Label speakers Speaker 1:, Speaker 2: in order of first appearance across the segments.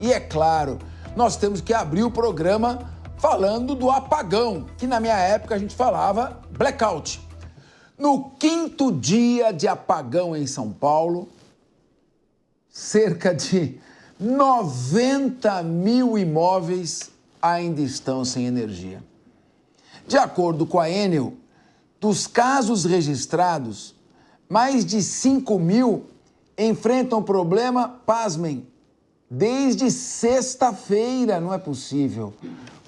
Speaker 1: E é claro, nós temos que abrir o programa falando do apagão, que na minha época a gente falava blackout. No 5º dia de apagão em São Paulo, cerca de 90 mil imóveis ainda estão sem energia. De acordo com a Enel, dos casos registrados, mais de 5 mil enfrentam problema, pasmem, desde sexta-feira, não é possível,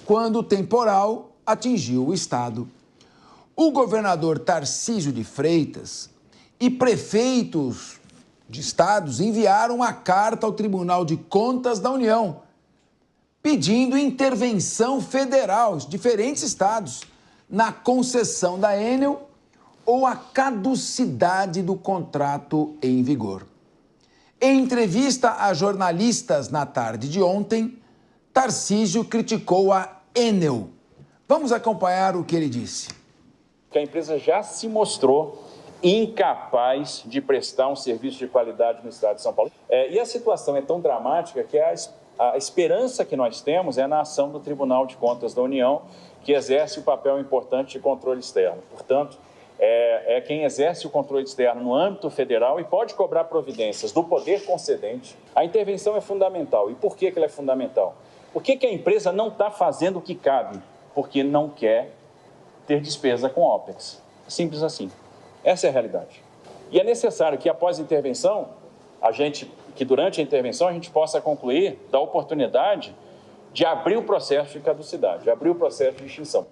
Speaker 1: quando o temporal atingiu o estado. O governador Tarcísio de Freitas e prefeitos de estados enviaram uma carta ao Tribunal de Contas da União, pedindo intervenção federal, diferentes estados, na concessão da Enel ou a caducidade do contrato em vigor. Em entrevista a jornalistas na tarde de ontem, Tarcísio criticou a Enel. Vamos acompanhar o que ele disse.
Speaker 2: Que a empresa já se mostrou incapaz de prestar um serviço de qualidade no estado de São Paulo. E a situação é tão dramática que a esperança que nós temos é na ação do Tribunal de Contas da União, que exerce o papel importante de controle externo. Portanto, é quem exerce o controle externo no âmbito federal e pode cobrar providências do poder concedente. A intervenção é fundamental. E por que ela é fundamental? Por que a empresa não está fazendo o que cabe? Porque não quer ter despesa com OPEX. Simples assim. Essa é a realidade. E é necessário que após a intervenção, que durante a intervenção a gente possa concluir da oportunidade de abrir o processo de caducidade, de abrir o processo de extinção.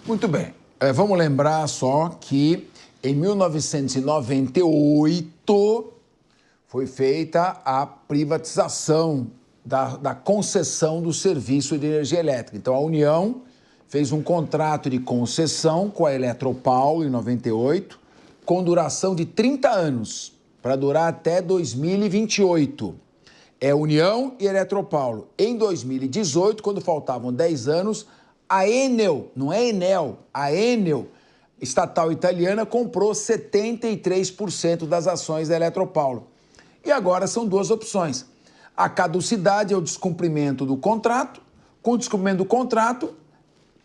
Speaker 1: Muito bem. Vamos lembrar só que em 1998 foi feita a privatização da concessão do serviço de energia elétrica. Então, a União fez um contrato de concessão com a Eletropaulo em 98, com duração de 30 anos, para durar até 2028. É União e Eletropaulo. Em 2018, quando faltavam 10 anos, a Enel, não é Enel, a Enel, estatal italiana, comprou 73% das ações da Eletropaulo. E agora são duas opções. A caducidade é o descumprimento do contrato. Com o descumprimento do contrato,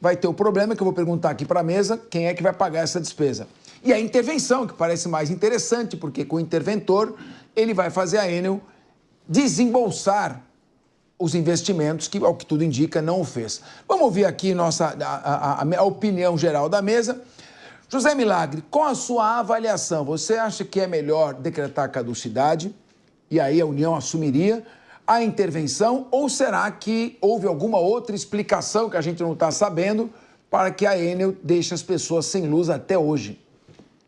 Speaker 1: vai ter o problema que eu vou perguntar aqui para a mesa, quem é que vai pagar essa despesa. E a intervenção, que parece mais interessante, porque com o interventor, ele vai fazer a Enel desembolsar os investimentos que, ao que tudo indica, não o fez. Vamos ouvir aqui a opinião geral da mesa. José Milagre, qual a sua avaliação? Você acha que é melhor decretar a caducidade e aí a União assumiria a intervenção, ou será que houve alguma outra explicação que a gente não está sabendo para que a Enel deixe as pessoas sem luz até hoje?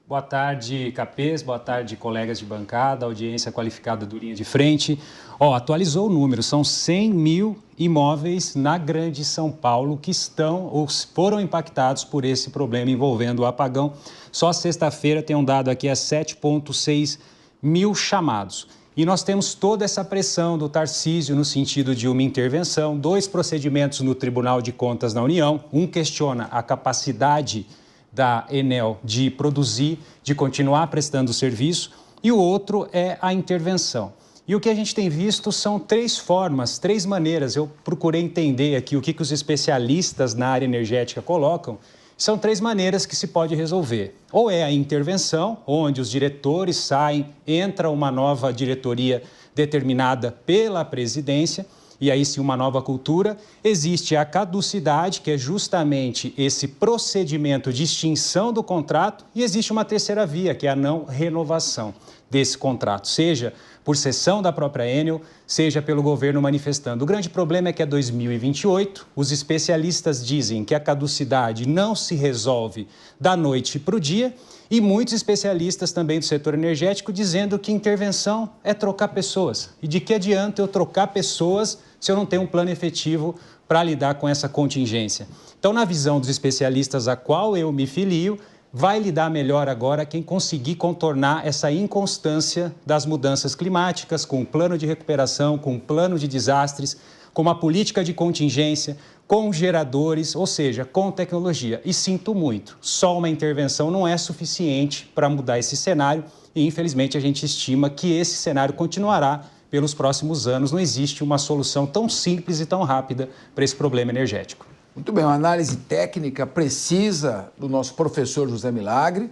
Speaker 3: Boa tarde, Capês. Boa tarde, colegas de bancada, audiência qualificada do Linha de Frente. Atualizou o número, são 100 mil imóveis na Grande São Paulo que estão ou foram impactados por esse problema envolvendo o apagão. Só sexta-feira tem um dado aqui, 7,6 mil chamados. E nós temos toda essa pressão do Tarcísio no sentido de uma intervenção, 2 procedimentos no Tribunal de Contas da União. Um questiona a capacidade da Enel de produzir, de continuar prestando serviço, e o outro é a intervenção. E o que a gente tem visto são 3 formas, 3 maneiras. Eu procurei entender aqui o que os especialistas na área energética colocam. São 3 maneiras que se pode resolver. Ou é a intervenção, onde os diretores saem, entra uma nova diretoria determinada pela presidência, e aí sim uma nova cultura. Existe a caducidade, que é justamente esse procedimento de extinção do contrato, e existe uma terceira via, que é a não renovação desse contrato, seja por cessão da própria Enel, seja pelo governo manifestando. O grande problema é que é 2028, os especialistas dizem que a caducidade não se resolve da noite para o dia, e muitos especialistas também do setor energético dizendo que intervenção é trocar pessoas. E de que adianta eu trocar pessoas se eu não tenho um plano efetivo para lidar com essa contingência? Então, na visão dos especialistas a qual eu me filio, vai lidar melhor agora quem conseguir contornar essa inconstância das mudanças climáticas, com um plano de recuperação, com um plano de desastres, com uma política de contingência, com geradores, ou seja, com tecnologia. E sinto muito, só uma intervenção não é suficiente para mudar esse cenário e, infelizmente, a gente estima que esse cenário continuará pelos próximos anos. Não existe uma solução tão simples e tão rápida para esse problema energético.
Speaker 1: Muito bem, uma análise técnica precisa do nosso professor José Milagre.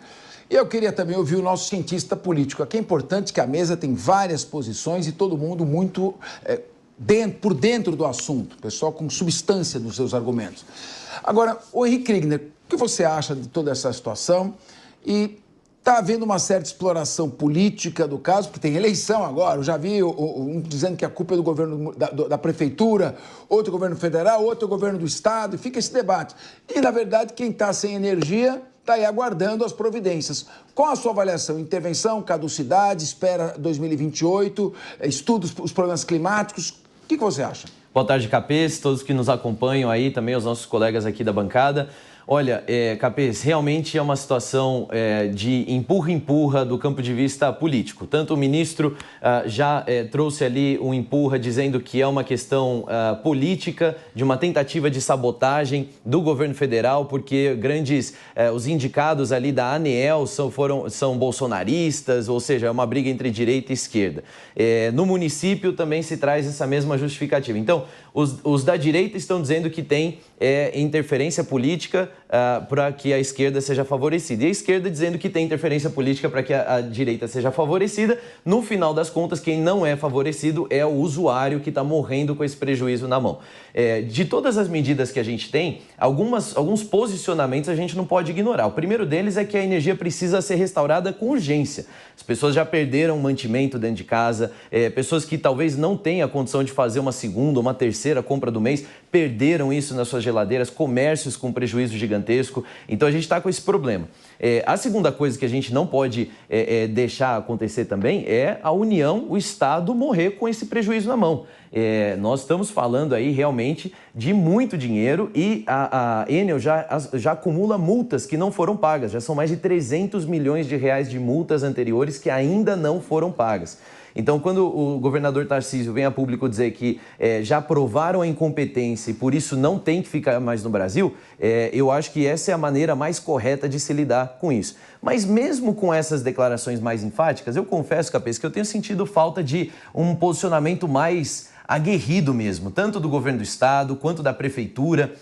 Speaker 1: E eu queria também ouvir o nosso cientista político. Aqui é importante que a mesa tem várias posições e todo mundo muito por dentro do assunto, pessoal com substância nos seus argumentos. Agora, o Henrique Kriegner, o que você acha de toda essa situação? E está havendo uma certa exploração política do caso, porque tem eleição agora. Eu já vi um dizendo que a culpa é do governo da prefeitura, outro governo federal, outro governo do estado, e fica esse debate. E, na verdade, quem está sem energia está aí aguardando as providências. Qual a sua avaliação? Intervenção, caducidade, espera 2028, estudos os problemas climáticos? O que você acha?
Speaker 4: Boa tarde, Capês, todos que nos acompanham aí, também os nossos colegas aqui da bancada. Olha, Capês, realmente é uma situação de empurra-empurra do campo de vista político. Tanto o ministro já trouxe ali um empurra dizendo que é uma questão política, de uma tentativa de sabotagem do governo federal, porque os indicados ali da ANEEL são bolsonaristas, ou seja, é uma briga entre direita e esquerda. No município também se traz essa mesma justificativa. Então, os da direita estão dizendo que tem interferência política para que a esquerda seja favorecida. E a esquerda dizendo que tem interferência política para que a direita seja favorecida. No final das contas, quem não é favorecido é o usuário que está morrendo com esse prejuízo na mão. De todas as medidas que a gente tem, alguns posicionamentos a gente não pode ignorar. O primeiro deles é que a energia precisa ser restaurada com urgência. As pessoas já perderam mantimento dentro de casa, pessoas que talvez não tenham a condição de fazer uma segunda ou uma terceira compra do mês, perderam isso nas suas geladeiras, comércios com prejuízo gigantesco. Então a gente está com esse problema. A segunda coisa que a gente não pode deixar acontecer também é a União, o Estado, morrer com esse prejuízo na mão. Nós estamos falando aí realmente de muito dinheiro e a Enel já acumula multas que não foram pagas. Já são mais de 300 milhões de reais de multas anteriores que ainda não foram pagas. Então, quando o governador Tarcísio vem a público dizer que já aprovaram a incompetência e por isso não tem que ficar mais no Brasil, eu acho que essa é a maneira mais correta de se lidar com isso. Mas mesmo com essas declarações mais enfáticas, eu confesso, Capês, que eu tenho sentido falta de um posicionamento mais aguerrido mesmo, tanto do governo do estado quanto da prefeitura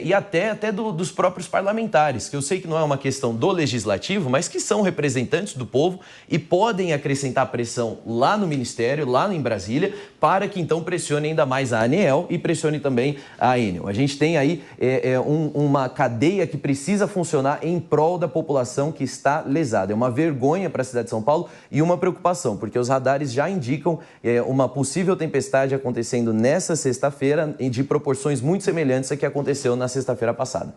Speaker 4: e até dos próprios parlamentares, que eu sei que não é uma questão do legislativo, mas que são representantes do povo e podem acrescentar pressão lá no Ministério, lá em Brasília, para que então pressione ainda mais a ANEEL e pressione também a Enel. A gente tem aí uma cadeia que precisa funcionar em prol da população que está lesada. É uma vergonha para a cidade de São Paulo e uma preocupação, porque os radares já indicam uma possível tempestade acontecendo nessa sexta-feira de proporções muito semelhantes a que aconteceu na sexta-feira passada.